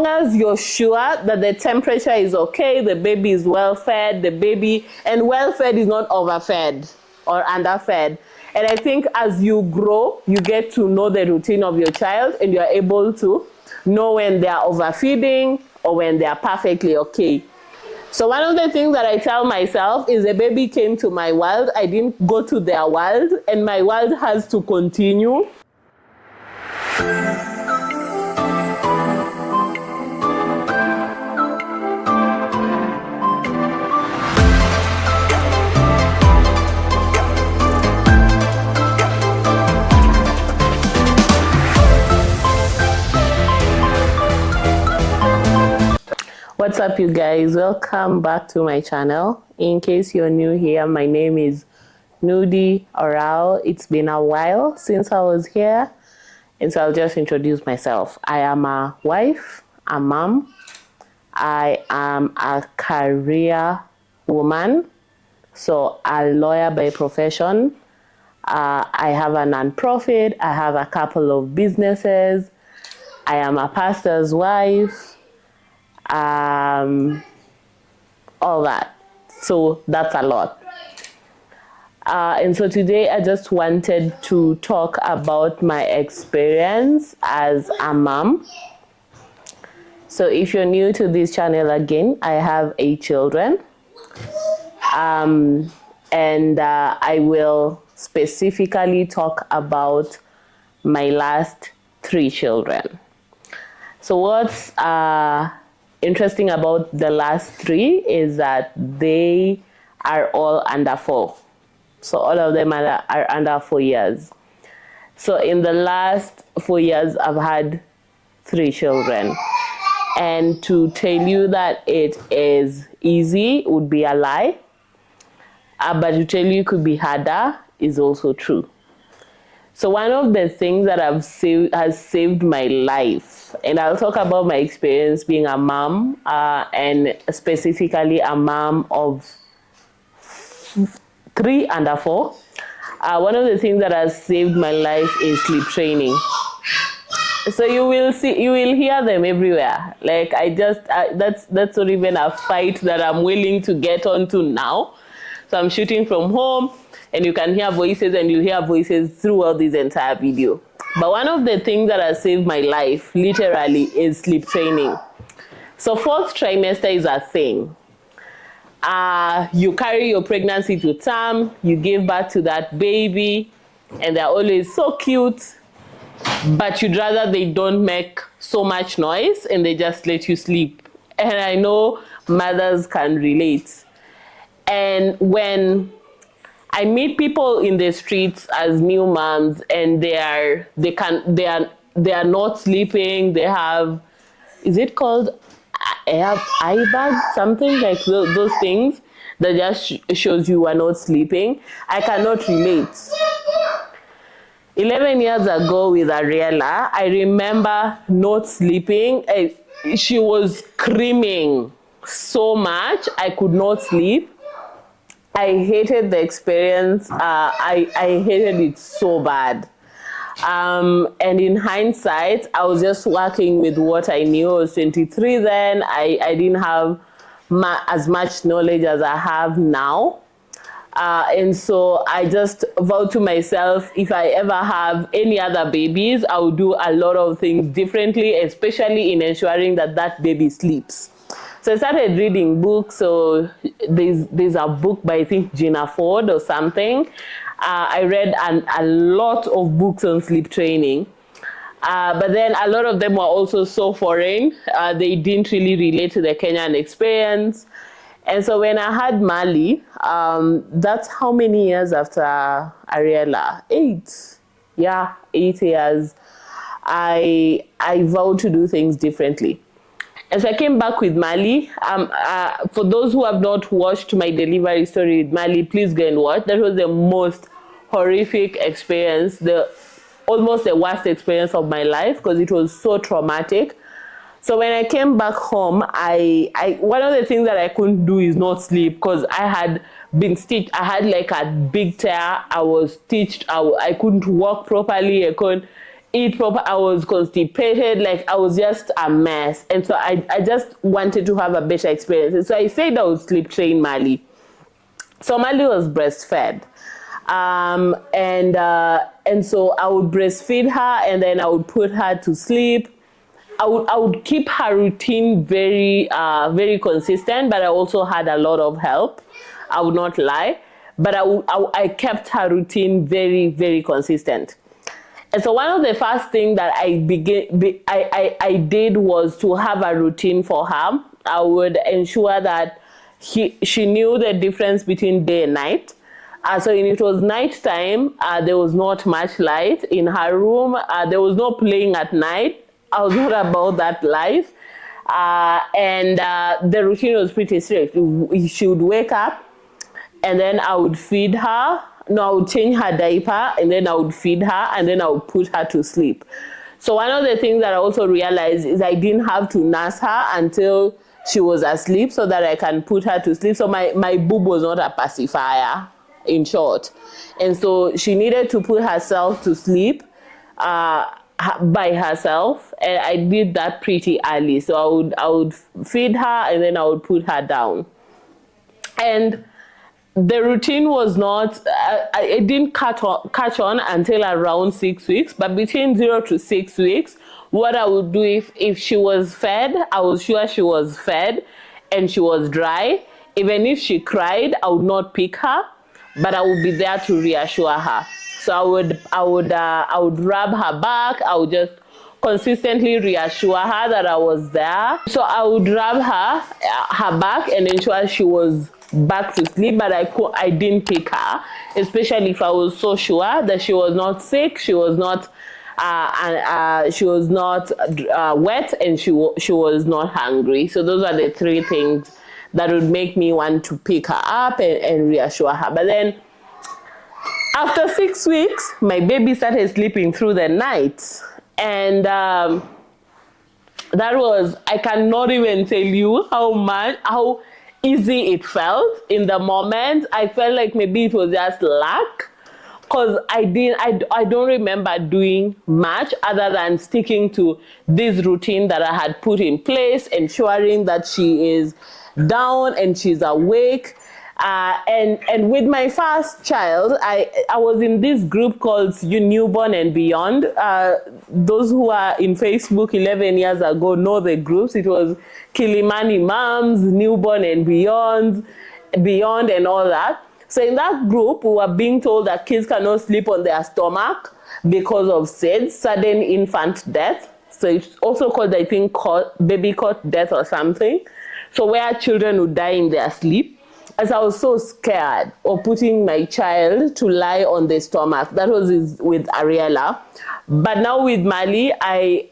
long as you're sure that the temperature is okay, the baby is well fed, and well fed is not overfed or underfed. And I think as you grow, you get to know the routine of your child, and you're able to know when they are overfeeding or when they are perfectly okay. So one of the things that I tell myself is a baby came to my world, I didn't go to their world, and my world has to continue. What's up, you guys? Welcome back to my channel. In case you're new here, my name is Nudi Oral. It's been a while since I was here, and so I'll just introduce myself. I am a wife, a mom. I am a career woman, so a lawyer by profession. I have a non-profit. I have a couple of businesses. I am a pastor's wife. All that. So that's a lot. And so today I just wanted to talk about my experience as a mom. So if you're new to this channel again, I have 8 children. And I will specifically talk about my last 3 children. So what's interesting about the last 3 is that they are all under 4. So all of them are under 4 years. So in the last 4 years, I've had 3 children. And to tell you that it is easy would be a lie. But to tell you it could be harder is also true. So one of the things that has saved my life, and I'll talk about my experience being a mom, and specifically a mom of 3 under 4. One of the things that has saved my life is sleep training. So you will hear them everywhere. Like that's not even a fight that I'm willing to get onto now. So I'm shooting from home, and you can hear voices, and you hear voices throughout this entire video. But one of the things that has saved my life, literally, is sleep training. So 4th trimester is a thing. You carry your pregnancy to term, you give birth to that baby, and they're always so cute, but you'd rather they don't make so much noise and they just let you sleep. And I know mothers can relate. And when I meet people in the streets as new moms, and they are not sleeping. They have, is it called eye bag, something like those things that just shows you are not sleeping. I cannot relate. 11 years ago with Ariella, I remember not sleeping. She was screaming so much. I could not sleep. I hated the experience. I hated it so bad. And in hindsight, I was just working with what I knew. I was 23 then. I didn't have as much knowledge as I have now. And so I just vowed to myself, if I ever have any other babies, I will do a lot of things differently, especially in ensuring that that baby sleeps. So I started reading books. So there's a book by, I think, Gina Ford or something. I read a lot of books on sleep training. But then a lot of them were also so foreign. They didn't really relate to the Kenyan experience. And so when I had Mali, that's how many years after Ariella? 8. Yeah, 8 years. I vowed to do things differently. As I came back with Mali, for those who have not watched my delivery story with Mali, please go and watch. That was the most horrific experience, almost the worst experience of my life, because it was so traumatic. So when I came back home, one of the things that I couldn't do is not sleep, because I had been stitched. I had like a big tear. I was stitched. I couldn't walk properly. eat proper. I was constipated, like I was just a mess. And so I just wanted to have a better experience. And so I said I would sleep train Mali. So Mali was breastfed. And so I would breastfeed her, and then I would put her to sleep. I would keep her routine very very consistent, but I also had a lot of help. I would not lie, but I kept her routine very, very consistent. And so one of the first things that I did was to have a routine for her. I would ensure that she knew the difference between day and night. So when it was night time, there was not much light in her room. There was no playing at night. I was not about that life. And the routine was pretty strict. She would wake up, and then I would feed her. No, I would change her diaper, and then I would feed her, and then I would put her to sleep. So one of the things that I also realized is I didn't have to nurse her until she was asleep so that I can put her to sleep. So my boob was not a pacifier, in short. And so she needed to put herself to sleep by herself. And I did that pretty early. So I would feed her, and then I would put her down. And the routine was not, it didn't catch on until around 6 weeks, but between 0 to 6 weeks, what I would do if she was fed, I was sure she was fed and she was dry. Even if she cried, I would not pick her, but I would be there to reassure her. So I would rub her back. I would just consistently reassure her that I was there. So I would rub her back and ensure she was back to sleep, but I didn't pick her, especially if I was so sure that she was not sick, she was not wet, and she was not hungry. So those are the three things that would make me want to pick her up and reassure her. But then after 6 weeks, my baby started sleeping through the night, and that was, I cannot even tell you how easy it felt in the moment. I felt like maybe it was just luck, because I don't remember doing much other than sticking to this routine that I had put in place, ensuring that she is down and she's awake. And with my first child, I was in this group called Newborn and Beyond. Those who are in Facebook 11 years ago know the groups. It was Kilimani Moms, Newborn and Beyond, and all that. So in that group, we were being told that kids cannot sleep on their stomach because of SIDS, sudden infant death. So it's also called, I think, baby cot death or something. So where children would die in their sleep. As I was so scared of putting my child to lie on the stomach. That was with Ariella. But now with Mali, I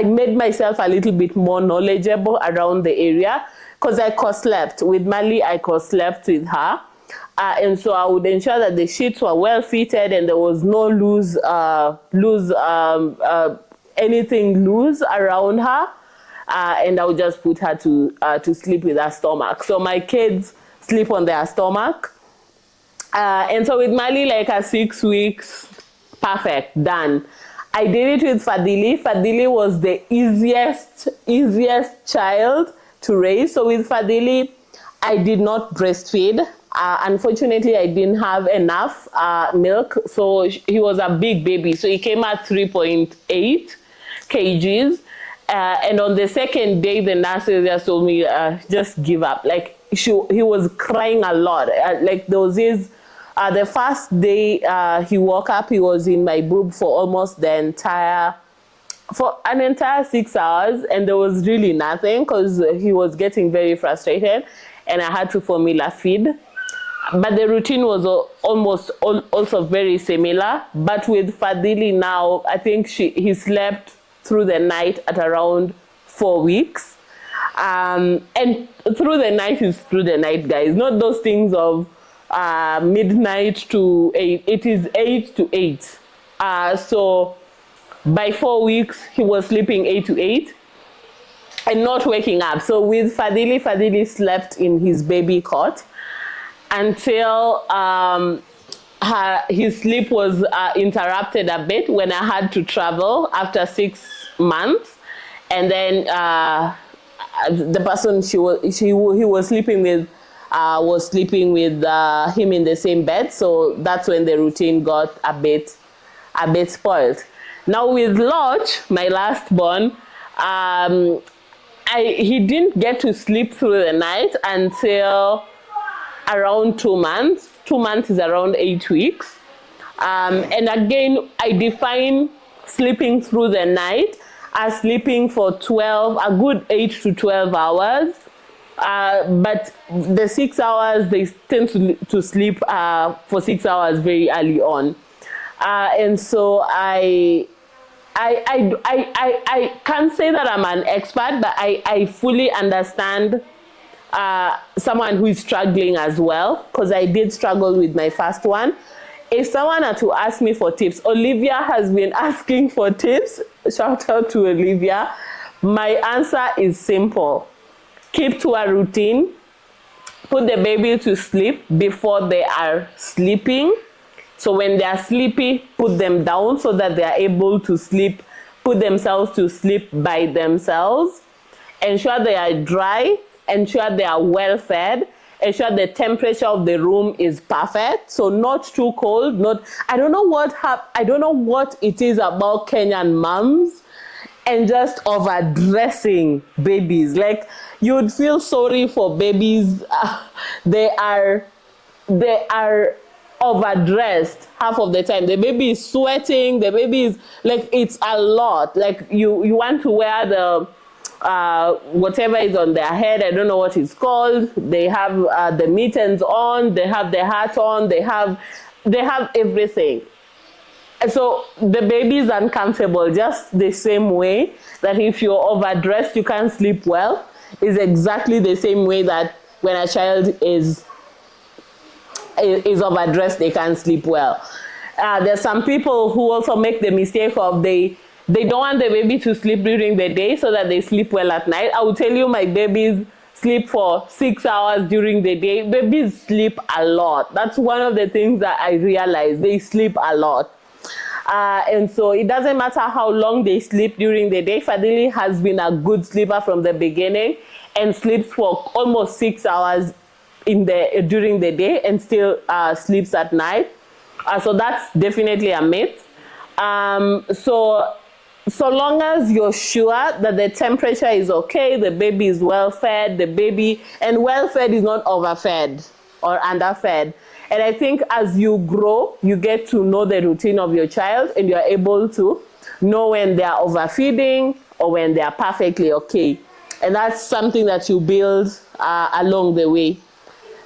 made myself a little bit more knowledgeable around the area, because I co-slept. With Mali, I co-slept with her. And so I would ensure that the sheets were well fitted and there was no anything loose around her. And I would just put her to sleep with her stomach. So my kids sleep on their stomach. And so with Mali, like at 6 weeks, perfect, done. I did it with Fadili. Fadili was the easiest child to raise. So with Fadili, I did not breastfeed. Unfortunately, I didn't have enough milk. So he was a big baby. So he came at 3.8 kgs. And on the second day, the nurses just told me, just give up. Like he was crying a lot. Like there was this, the first day he woke up, he was in my boob for almost an entire 6 hours, and there was really nothing because he was getting very frustrated, and I had to formula feed. But the routine was almost also very similar. But with Fadili now, I think he slept through the night at around 4 weeks. And through the night is through the night, guys. Not those things of midnight to 8. It is 8 to 8. So by 4 weeks, he was sleeping 8 to 8 and not waking up. So with Fadili slept in his baby cot until his sleep was interrupted a bit when I had to travel after 6 months, and then the person he was sleeping with was sleeping with him in the same bed, so that's when the routine got a bit spoiled. Now with Lodge, my last born, he didn't get to sleep through the night until around 2 months. 2 months is around 8 weeks. And again, I define sleeping through the night as sleeping for a good 8 to 12 hours. But the 6 hours, they tend to sleep for 6 hours very early on. And so I can't say that I'm an expert, but I fully understand someone who is struggling as well, because I did struggle with my first one. If someone had to ask me for tips, Olivia has been asking for tips. Shout out to Olivia. My answer is simple. Keep to a routine. Put the baby to sleep before they are sleeping. So when they are sleepy, put them down so that they are able to sleep, put themselves to sleep by themselves. Ensure they are dry. Ensure they are well fed. Ensure the temperature of the room is perfect, so not too cold. I don't know what it is about Kenyan moms and just overdressing babies. Like, you'd feel sorry for babies. They are overdressed half of the time. The baby is sweating. The baby is like, it's a lot. Like, you want to wear the whatever is on their head. I don't know what it's called. They have the mittens on, they have the hat on, they have everything. So the baby is uncomfortable just the same way that if you're overdressed, you can't sleep well, is exactly the same way that when a child is overdressed, they can't sleep well. There's some people who also make the mistake of they don't want the baby to sleep during the day so that they sleep well at night. I will tell you, my babies sleep for 6 hours during the day. Babies sleep a lot. That's one of the things that I realized. They sleep a lot. And so it doesn't matter how long they sleep during the day. Fadili has been a good sleeper from the beginning and sleeps for almost 6 hours during the day and still sleeps at night. So that's definitely a myth. So long as you're sure that the temperature is okay, the baby is well fed, and well fed is not overfed or underfed. And I think as you grow, you get to know the routine of your child, and you're able to know when they are overfeeding or when they are perfectly okay. And that's something that you build along the way.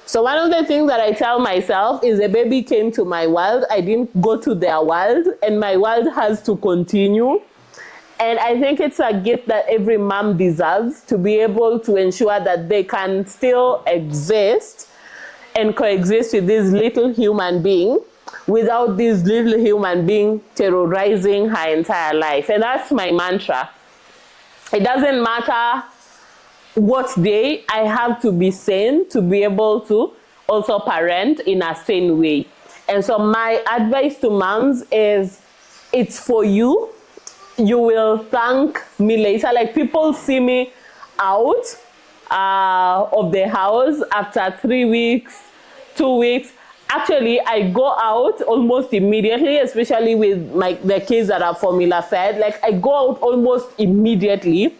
So one of the things that I tell myself is, the baby came to my world. I didn't go to their world, and my world has to continue. And I think it's a gift that every mom deserves, to be able to ensure that they can still exist and coexist with this little human being without this little human being terrorizing her entire life. And that's my mantra. It doesn't matter what day, I have to be sane to be able to also parent in a sane way. And so my advice to moms is, it's for you. You will thank me later. Like, people see me out of the house after 3 weeks, 2 weeks. Actually, I go out almost immediately, especially with the kids that are formula fed. Like, I go out almost immediately.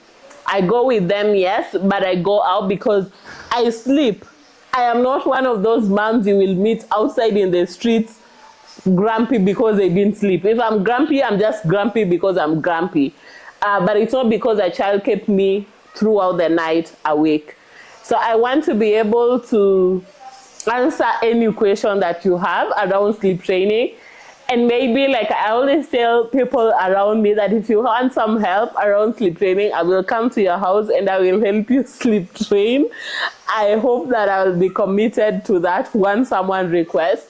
I go with them, yes, but I go out because I sleep. I am not one of those moms you will meet outside in the streets grumpy because they didn't sleep. If I'm grumpy, I'm just grumpy because I'm grumpy. But it's not because a child kept me throughout the night awake. So I want to be able to answer any question that you have around sleep training. And maybe, like I always tell people around me, that if you want some help around sleep training, I will come to your house and I will help you sleep train. I hope that I will be committed to that when someone requests.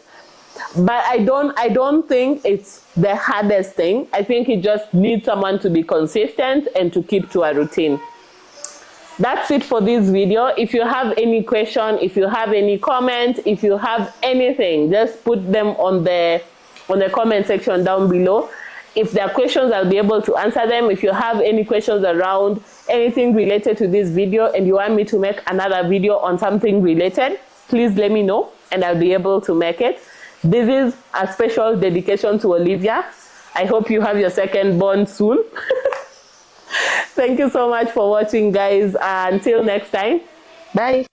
But I don't think it's the hardest thing. I think it just needs someone to be consistent and to keep to a routine. that's it for this video. If you have any question, if you have any comment, if you have anything, just put them on the comment section down below. If there are questions, I'll be able to answer them. If you have any questions around anything related to this video and you want me to make another video on something related, please let me know and I'll be able to make it. This is a special dedication to Olivia. I hope you have your second born soon. Thank you so much for watching, guys. Until next time, bye.